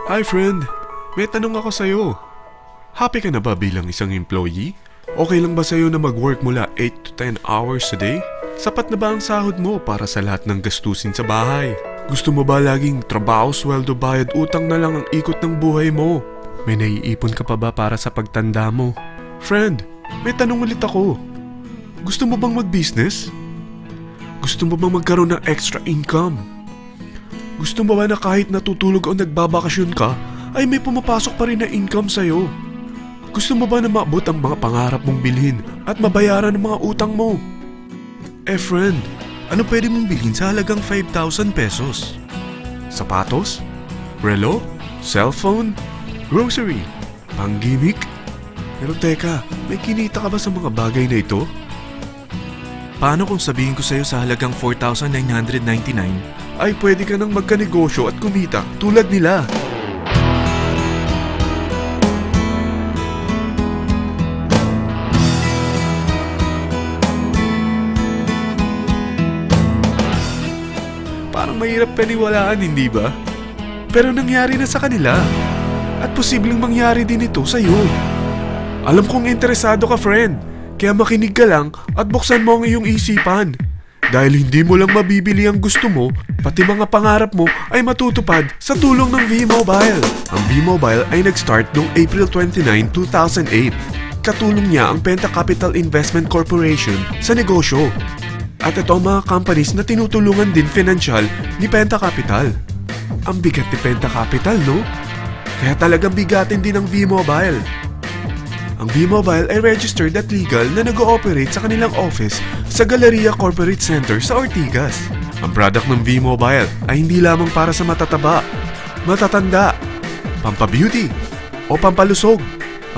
Hi friend, may tanong ako sa'yo. Happy ka na ba bilang isang employee? Okay lang ba sa'yo na mag-work mula 8 to 10 hours a day? Sapat na ba ang sahod mo para sa lahat ng gastusin sa bahay? Gusto mo ba laging trabaho, sweldo, bayad, utang na lang ang ikot ng buhay mo? May naiipon ka pa ba para sa pagtanda mo? Friend, may tanong ulit ako. Gusto mo bang mag-business? Gusto mo bang magkaroon ng extra income? Gusto mo ba na kahit natutulog o nagbabakasyon ka, ay may pumapasok pa rin na income sa'yo? Gusto mo ba na maabot ang mga pangarap mong bilhin at mabayaran ang mga utang mo? Friend, ano pwede mong bilhin sa halagang 5,000 pesos? Sapatos? Relo? Cellphone? Grocery? Pang-gimmick? Pero teka, may kinita ka ba sa mga bagay na ito? Paano kung sabihin ko sa'yo sa halagang 4,999 ay pwede ka nang magkanegosyo at kumita tulad nila? Parang mahirap paniwalaan, hindi ba? Pero nangyari na sa kanila. At posibleng mangyari din ito sa'yo. Alam kong interesado ka, friend. Kaya makinig ka lang at buksan mo ang iyong isipan. Dahil hindi mo lang mabibili ang gusto mo, pati mga pangarap mo ay matutupad sa tulong ng V-Mobile. Ang V-Mobile ay nag-start noong April 29, 2008. Katulong niya ang Penta Capital Investment Corporation sa negosyo. At ito ang mga companies na tinutulungan din financial ni Penta Capital. Ang bigat ni Penta Capital, no? Kaya talagang bigatin din ang V-Mobile. Ang V-Mobile ay registered at legal na nag-ooperate sa kanilang office sa Galleria Corporate Center sa Ortigas. Ang product ng V-Mobile ay hindi lamang para sa matataba, matatanda, pampabeauty, o pampalusog.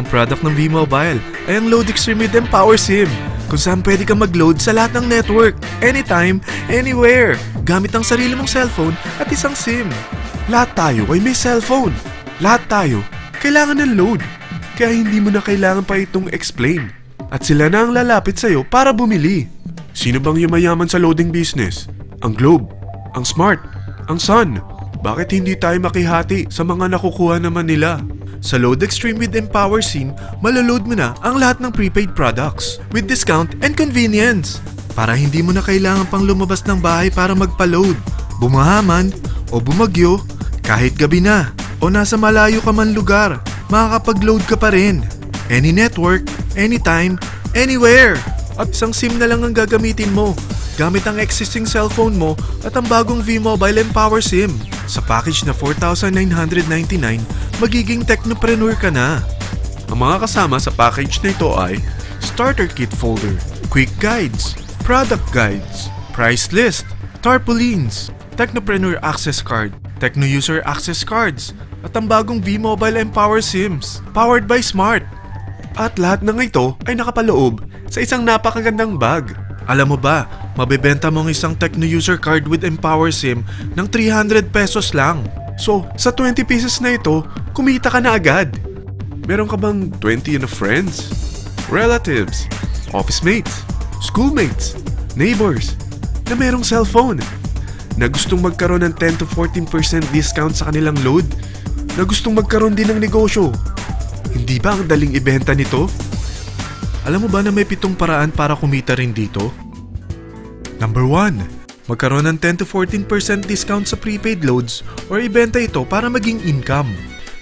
Ang product ng V-Mobile ay ang Load Extreme with Empower SIM, kung saan pwede kang mag-load sa lahat ng network, anytime, anywhere, gamit ang sarili mong cellphone at isang SIM. Lahat tayo ay may cellphone. Lahat tayo kailangan ng load. Kaya hindi mo na kailangan pa itong explain. At sila na ang lalapit sa'yo para bumili. Sino bang yumayaman sa loading business? Ang Globe, ang Smart, ang Sun. Bakit hindi tayo makihati sa mga nakukuha naman nila? Sa Load Extreme with Empower SIM, maloload mo na ang lahat ng prepaid products with discount and convenience. Para hindi mo na kailangan pang lumabas ng bahay para magpa-load. Bumahaman o bumagyo, kahit gabi na o nasa malayo ka man lugar, makakapag-load ka pa rin. Any network, anytime, anywhere. At isang SIM na lang ang gagamitin mo gamit ang existing cellphone mo at ang bagong V-Mobile Empower SIM. Sa package na 4,999, magiging technopreneur ka na. Ang mga kasama sa package na ito ay Starter Kit Folder, Quick Guides, Product Guides, Price List, Tarpaulins, Technopreneur Access Card, Techno User Access Cards, at ang bagong V-Mobile Empower SIMs, powered by Smart. At lahat ng ito ay nakapaloob sa isang napakagandang bag. Alam mo ba, mabebenta mo ang isang Techno User Card with Empower SIM ng 300 pesos lang. So, sa 20 pieces na ito, kumita ka na agad. Meron ka bang 20 na friends, relatives, office mates, schoolmates, neighbors, na merong cellphone, na gustong magkaroon ng 10 to 14% discount sa kanilang load, na gustong magkaroon din ng negosyo? Hindi ba ang daling ibenta nito? Alam mo ba na may 7 paraan para kumita rin dito? Number 1. Magkaroon ng 10 to 14% discount sa prepaid loads or ibenta ito para maging income.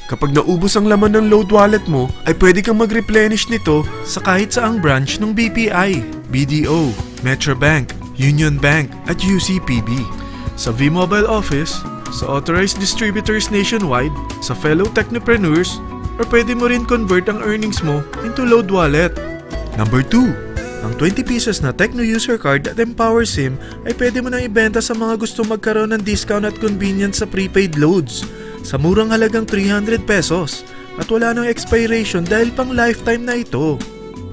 Kapag naubos ang laman ng load wallet mo, ay pwede kang mag-replenish nito sa kahit saang branch ng BPI, BDO, Metrobank, Union Bank at UCPB. Sa V-Mobile Office, sa authorized distributors nationwide, sa fellow technopreneurs, or pwede mo rin convert ang earnings mo into load wallet. Number 2. Ang 20 pieces na Techno User Card at Empower SIM ay pwede mo nang ibenta sa mga gusto magkaroon ng discount at convenience sa prepaid loads sa murang halagang 300 pesos at wala nang expiration dahil pang lifetime na ito.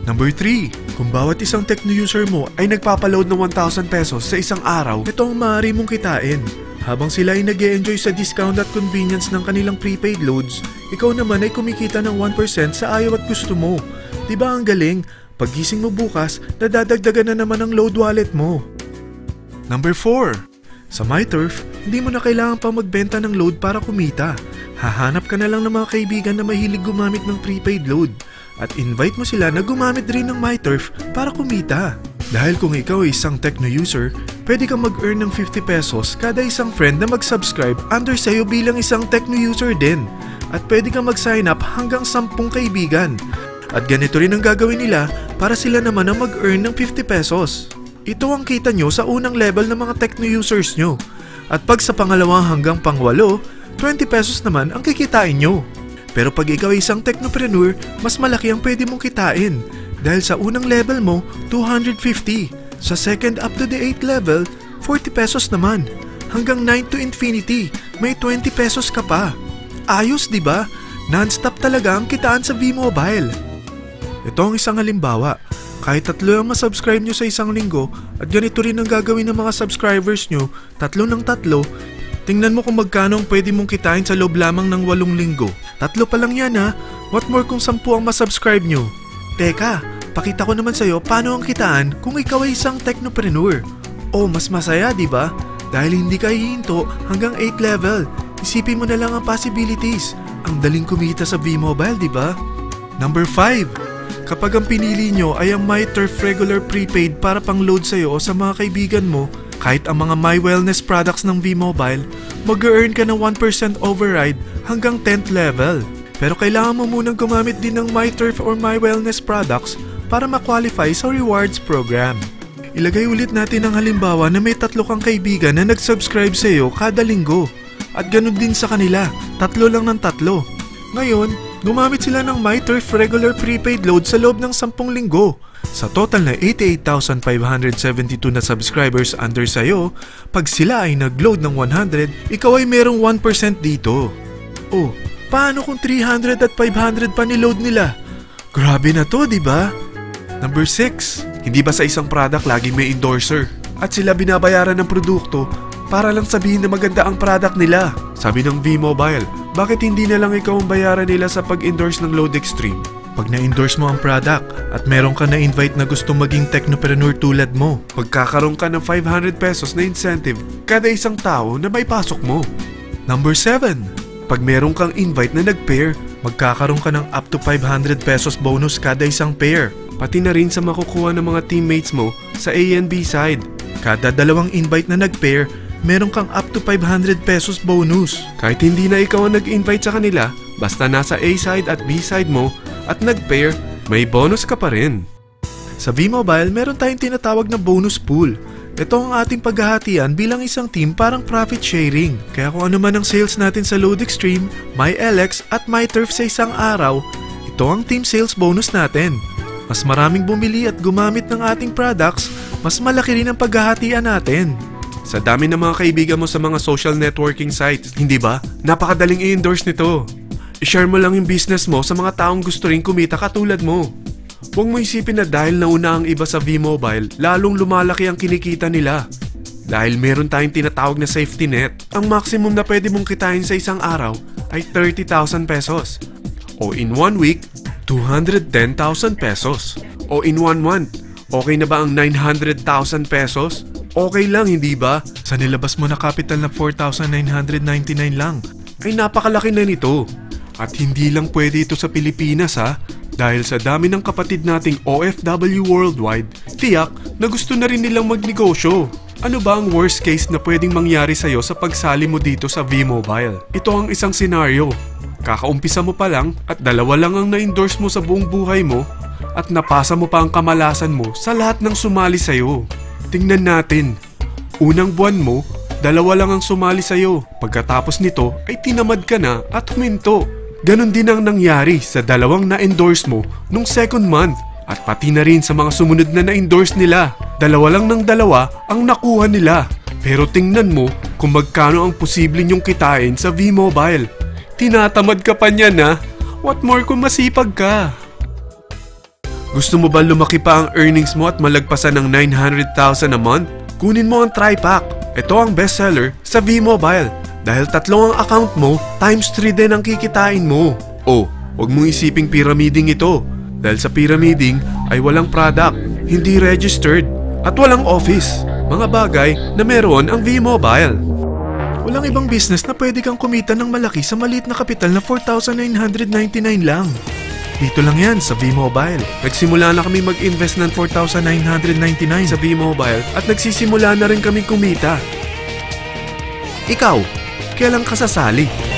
Number 3. Kung bawat isang Techno user mo ay nagpapaload ng 1,000 pesos sa isang araw, ito ang maaari mong kitain. Habang sila ay nag-e-enjoy sa discount at convenience ng kanilang prepaid loads, ikaw naman ay kumikita ng 1% sa ayaw at gusto mo. Diba ang galing? Paggising mo bukas, nadadagdagan na naman ang load wallet mo. Number 4. Sa MyTurf, hindi mo na kailangan pa magbenta ng load para kumita. Hahanap ka na lang ng mga kaibigan na mahilig gumamit ng prepaid load at invite mo sila na gumamit rin ng MyTurf para kumita. Dahil kung ikaw ay isang techno user, pwede kang mag-earn ng 50 pesos kada isang friend na mag-subscribe under sa'yo bilang isang techno user din. At pwede kang mag-sign up hanggang 10 kaibigan. At ganito rin ang gagawin nila para sila naman ang mag-earn ng 50 pesos. Ito ang kita nyo sa unang level ng mga techno users nyo. At pag sa pangalawa hanggang pang-8, 20 pesos naman ang kikitain nyo. Pero pag ikaw ay isang technopreneur, mas malaki ang pwede mong kitain. Dahil sa unang level mo, 250. Sa second up to the 8th level, 40 pesos naman. Hanggang 9 to infinity, may 20 pesos ka pa. Ayos, di ba? Non-stop talaga ang kitaan sa V-Mobile. Ito ang isang halimbawa. Kahit 3 ang masubscribe nyo sa isang linggo at ganito rin ang gagawin ng mga subscribers nyo, 3 ng 3, tingnan mo kung magkano ang pwede mong kitain sa loob lamang ng 8 linggo. 3 pa lang yan ha. What more kung 10 ang masubscribe nyo? Teka, pakita ko naman sa'yo paano ang kitaan kung ikaw ay isang technopreneur. Oh, mas masaya, di ba? Dahil hindi ka hihinto hanggang 8th level. Isipin mo na lang ang possibilities. Ang daling kumita sa V-Mobile, di ba? Number 5. Kapag ang pinili nyo ay ang MyTurf regular prepaid para pang-load sa'yo o sa mga kaibigan mo, kahit ang mga My Wellness products ng V-Mobile, mag-earn ka ng 1% override hanggang 10th level. Pero kailangan mo munang gumamit din ng MyTurf or My Wellness products para ma-qualify sa rewards program. Ilagay ulit natin ang halimbawa na may 3 kang kaibigan na nag-subscribe sa iyo kada linggo. At ganun din sa kanila, 3 lang ng 3. Ngayon, gumamit sila ng MyTurf regular prepaid load sa loob ng 10 linggo. Sa total na 88,572 na subscribers under sa'yo, pag sila ay nag-load ng 100, ikaw ay merong 1% dito. Oh, paano kung 300 at 500 pa niload nila? Grabe na to, di ba? Number 6. Hindi ba sa isang product laging may endorser? At sila binabayaran ng produkto para lang sabihin na maganda ang product nila. Sabi ng V-Mobile, bakit hindi na lang ikaw ang bayaran nila sa pag-endorse ng Load Extreme? Pag na-endorse mo ang product at meron ka na-invite na gusto maging technopreneur tulad mo, magkakaroon ka ng 500 pesos na incentive kada isang tao na may pasok mo. Number 7. Pag meron kang invite na nag-pair, magkakaroon ka ng up to 500 pesos bonus kada isang pair. Pati na rin sa makukuha ng mga teammates mo sa A and B side. Kada 2 invite na nag-pair, meron kang up to 500 pesos bonus. Kahit hindi na ikaw ang nag-invite sa kanila, basta nasa A side at B side mo at nag-pair, may bonus ka pa rin. Sa V-Mobile, meron tayong tinatawag na bonus pool. Ito ang ating paghahatian bilang isang team parang profit sharing. Kaya kung ano man ang sales natin sa Load Extreme, MyLX at MyTurf sa isang araw, ito ang team sales bonus natin. Mas maraming bumili at gumamit ng ating products, mas malaki rin ang paghahatian natin. Sa dami ng mga kaibigan mo sa mga social networking sites, hindi ba? Napakadaling i-endorse nito. I-share mo lang yung business mo sa mga taong gusto rin kumita katulad mo. Huwag mo isipin na dahil nauna ang iba sa V-Mobile, lalong lumalaki ang kinikita nila. Dahil meron tayong tinatawag na safety net, ang maximum na pwede mong kitain sa isang araw ay 30,000 pesos. O in 1 week, 210,000 pesos. O in 1 month, okay na ba ang 900,000 pesos? Okay lang, hindi ba? Sa nilabas mo na capital na 4,999 lang, ay napakalaki na nito. At hindi lang pwede ito sa Pilipinas ha, dahil sa dami ng kapatid nating OFW worldwide, tiyak na gusto na rin nilang magnegosyo. Ano ba ang worst case na pwedeng mangyari sa'yo sa pagsali mo dito sa V-Mobile? Ito ang isang senaryo. Kakaumpisa mo pa lang at 2 lang ang na-endorse mo sa buong buhay mo at napasa mo pa ang kamalasan mo sa lahat ng sumali sa'yo. Tingnan natin. Unang buwan mo, 2 lang ang sumali sa'yo. Pagkatapos nito ay tinamad ka na at huminto. Ganon din ang nangyari sa 2 na-endorse mo nung second month at pati na rin sa mga sumunod na na-endorse nila. 2 lang ng 2 ang nakuha nila. Pero tingnan mo kung magkano ang posible nyong kitain sa V-Mobile. Tinatamad ka pa niyan ha? What more kung masipag ka? Gusto mo ba lumaki pa ang earnings mo at malagpasan ng 900,000 a month? Kunin mo ang TriPack. Ito ang bestseller sa V-Mobile. Dahil 3 ang account mo, times 3 din ang kikitain mo. Oh, huwag mong isiping pyramiding ito. Dahil sa pyramiding ay walang product, hindi registered, at walang office. Mga bagay na meron ang V-Mobile. Walang ibang business na pwede kang kumita ng malaki sa maliit na kapital na 4,999 lang. Dito lang yan sa V-Mobile. Nagsimula na kami mag-invest ng 4,999 sa V-Mobile at nagsisimula na rin kami kumita. Ikaw, kailan ka sasali?